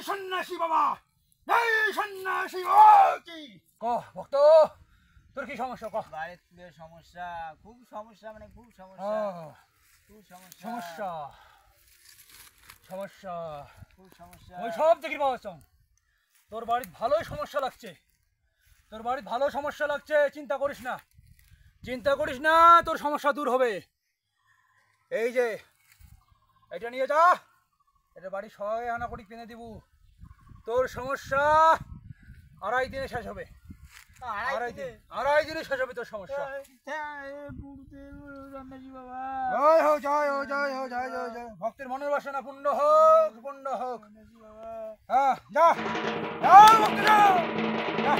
সন্ন্যাসী বাবা, এই সন্ন্যাসী বাবা কি কহ ভক্ত, তোর কি সমস্যা কহ? বাড়িতে সমস্যা, খুব সমস্যা, মানে খুব সমস্যা, খুব সমস্যা, সমস্যা সমস্যা খুব সমস্যা। ওই সব দেখি পাওয়া তোর বাড়ির ভালোই সমস্যা লাগছে, তোর বাড়ির ভালো সমস্যা লাগছে। চিন্তা করিস না, চিন্তা করিস না, তোর সমস্যা দূর হবে। এই যে এটা নিয়ে যা, এটা বাড়ি 6 আনা করে কিনে দিব। তোর সমস্যা 2.5 দিনে শেষ হবে। 2.5 দিনে শেষ হবে তোর সমস্যা। ভক্তের মনের বাসনা পূর্ণ হোক, পূর্ণ হোক। হ্যাঁ, যা যা ভক্ত, যা।